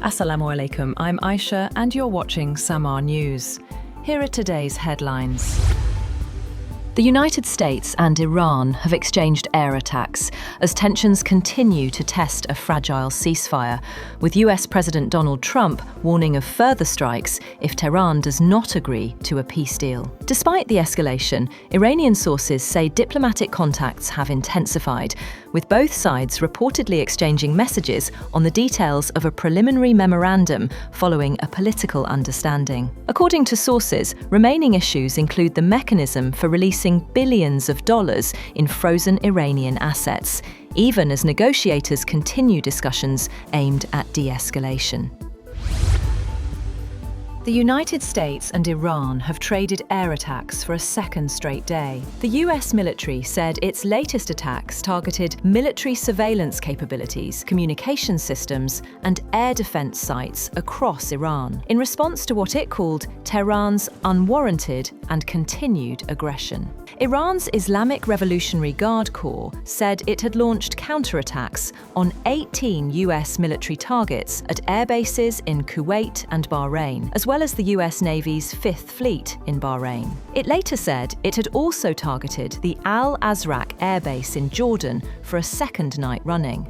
Assalamu alaikum, I'm Aisha and you're watching Samaa News. Here are today's headlines. The United States and Iran have exchanged air attacks as tensions continue to test a fragile ceasefire, with US President Donald Trump warning of further strikes if Tehran does not agree to a peace deal. Despite the escalation, Iranian sources say diplomatic contacts have intensified, with both sides reportedly exchanging messages on the details of a preliminary memorandum following a political understanding. According to sources, remaining issues include the mechanism for releasing billions of dollars in frozen Iranian assets, even as negotiators continue discussions aimed at de-escalation. The United States and Iran have traded air attacks for a second straight day. The US military said its latest attacks targeted military surveillance capabilities, communication systems, and air defense sites across Iran, in response to what it called Tehran's unwarranted and continued aggression. Iran's Islamic Revolutionary Guard Corps said it had launched counterattacks on 18 US military targets at air bases in Kuwait and Bahrain, as well as the US Navy's Fifth Fleet in Bahrain. It later said it had also targeted the Al Azraq air base in Jordan for a second night running.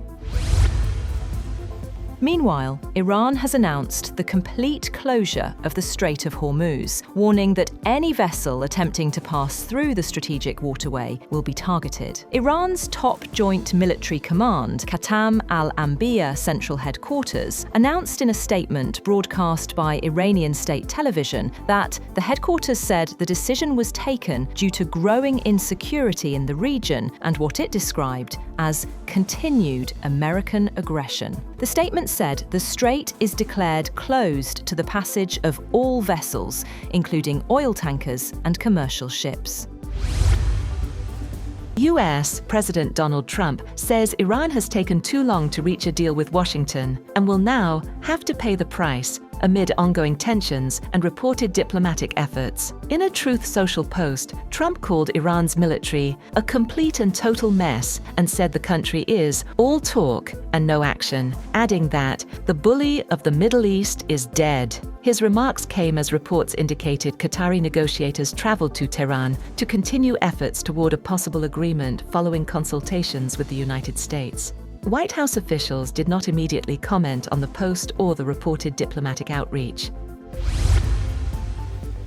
Meanwhile, Iran has announced the complete closure of the Strait of Hormuz, warning that any vessel attempting to pass through the strategic waterway will be targeted. Iran's top joint military command, Qatam al-Anbiya Central Headquarters, announced in a statement broadcast by Iranian state television that the headquarters said the decision was taken due to growing insecurity in the region and what it described as continued American aggression. The statement said the strait is declared closed to the passage of all vessels, including oil tankers and commercial ships. US President Donald Trump says Iran has taken too long to reach a deal with Washington and will now have to pay the price amid ongoing tensions and reported diplomatic efforts. In a Truth Social post, Trump called Iran's military a complete and total mess and said the country is all talk and no action, adding that the bully of the Middle East is dead. His remarks came as reports indicated Qatari negotiators traveled to Tehran to continue efforts toward a possible agreement following consultations with the United States. White House officials did not immediately comment on the post or the reported diplomatic outreach.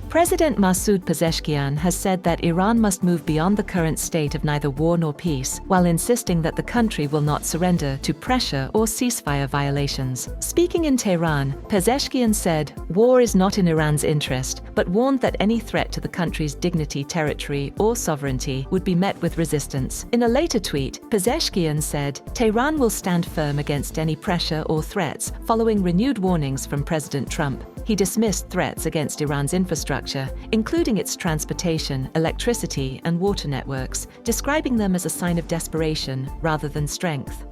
President Masoud Pezeshkian has said that Iran must move beyond the current state of neither war nor peace, while insisting that the country will not surrender to pressure or ceasefire violations. Speaking in Tehran, Pezeshkian said, "War is not in Iran's interest," but warned that any threat to the country's dignity, territory, or sovereignty would be met with resistance. In a later tweet, Pezeshkian said, "Tehran will stand firm against any pressure or threats," following renewed warnings from President Trump. He dismissed threats against Iran's infrastructure, including its transportation, electricity, and water networks, describing them as a sign of desperation rather than strength.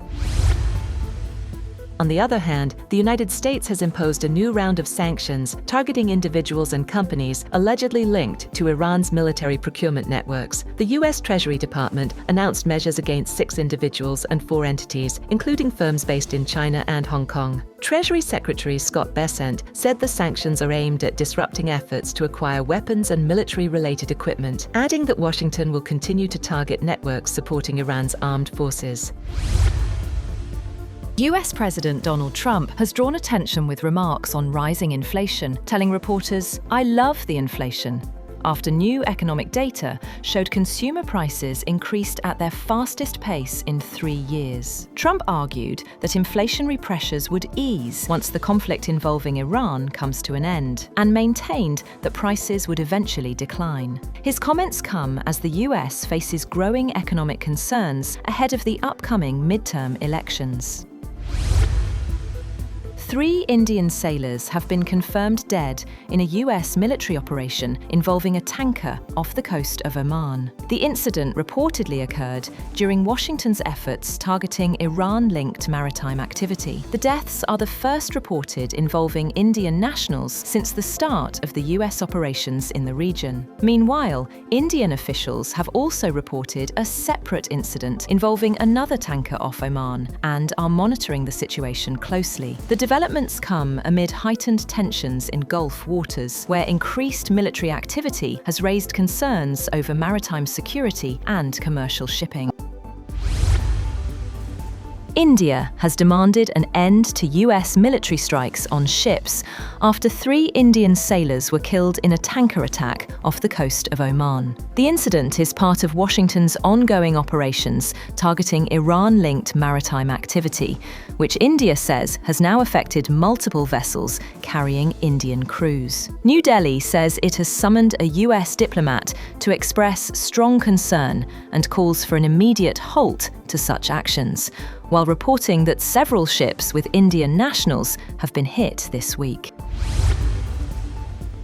On the other hand, the United States has imposed a new round of sanctions targeting individuals and companies allegedly linked to Iran's military procurement networks. The U.S. Treasury Department announced measures against 6 individuals and 4 entities, including firms based in China and Hong Kong. Treasury Secretary Scott Bessent said the sanctions are aimed at disrupting efforts to acquire weapons and military-related equipment, adding that Washington will continue to target networks supporting Iran's armed forces. US President Donald Trump has drawn attention with remarks on rising inflation, telling reporters, "I love the inflation," after new economic data showed consumer prices increased at their fastest pace in 3 years. Trump argued that inflationary pressures would ease once the conflict involving Iran comes to an end, and maintained that prices would eventually decline. His comments come as the US faces growing economic concerns ahead of the upcoming midterm elections. 3 Indian sailors have been confirmed dead in a US military operation involving a tanker off the coast of Oman. The incident reportedly occurred during Washington's efforts targeting Iran-linked maritime activity. The deaths are the first reported involving Indian nationals since the start of the US operations in the region. Meanwhile, Indian officials have also reported a separate incident involving another tanker off Oman and are monitoring the situation closely. The developments come amid heightened tensions in Gulf waters, where increased military activity has raised concerns over maritime security and commercial shipping. India has demanded an end to US military strikes on ships after 3 Indian sailors were killed in a tanker attack off the coast of Oman. The incident is part of Washington's ongoing operations targeting Iran-linked maritime activity, which India says has now affected multiple vessels carrying Indian crews. New Delhi says it has summoned a US diplomat to express strong concern and calls for an immediate halt to such actions, while reporting that several ships with Indian nationals have been hit this week.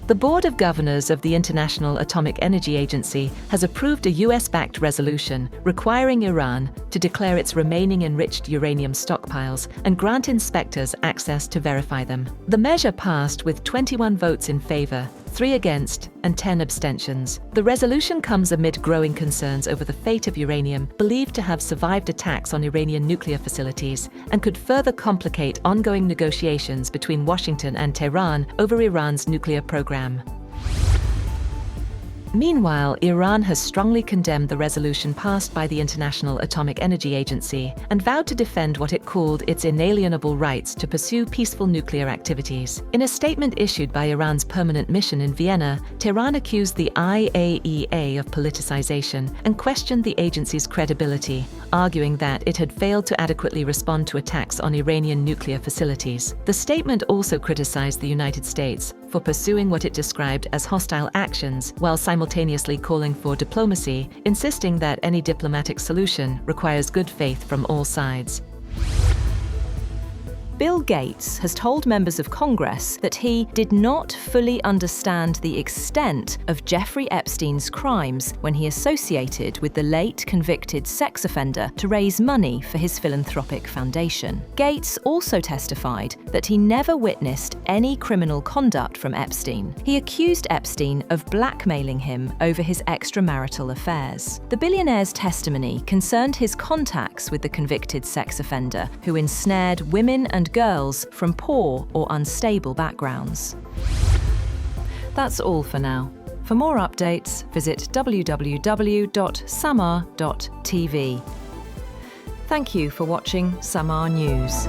The Board of Governors of the International Atomic Energy Agency has approved a US-backed resolution requiring Iran to declare its remaining enriched uranium stockpiles and grant inspectors access to verify them. The measure passed with 21 votes in favor, 3 against, and 10 abstentions. The resolution comes amid growing concerns over the fate of uranium believed to have survived attacks on Iranian nuclear facilities and could further complicate ongoing negotiations between Washington and Tehran over Iran's nuclear program. Meanwhile, Iran has strongly condemned the resolution passed by the International Atomic Energy Agency and vowed to defend what it called its inalienable rights to pursue peaceful nuclear activities. In a statement issued by Iran's permanent mission in Vienna, Tehran accused the IAEA of politicization and questioned the agency's credibility, arguing that it had failed to adequately respond to attacks on Iranian nuclear facilities. The statement also criticized the United States for pursuing what it described as hostile actions while simultaneously calling for diplomacy, insisting that any diplomatic solution requires good faith from all sides. Bill Gates has told members of Congress that he did not fully understand the extent of Jeffrey Epstein's crimes when he associated with the late convicted sex offender to raise money for his philanthropic foundation. Gates also testified that he never witnessed any criminal conduct from Epstein. He accused Epstein of blackmailing him over his extramarital affairs. The billionaire's testimony concerned his contacts with the convicted sex offender, who ensnared women and girls from poor or unstable backgrounds. That's all for now. For more updates, visit www.samaa.tv. Thank you for watching Samaa News.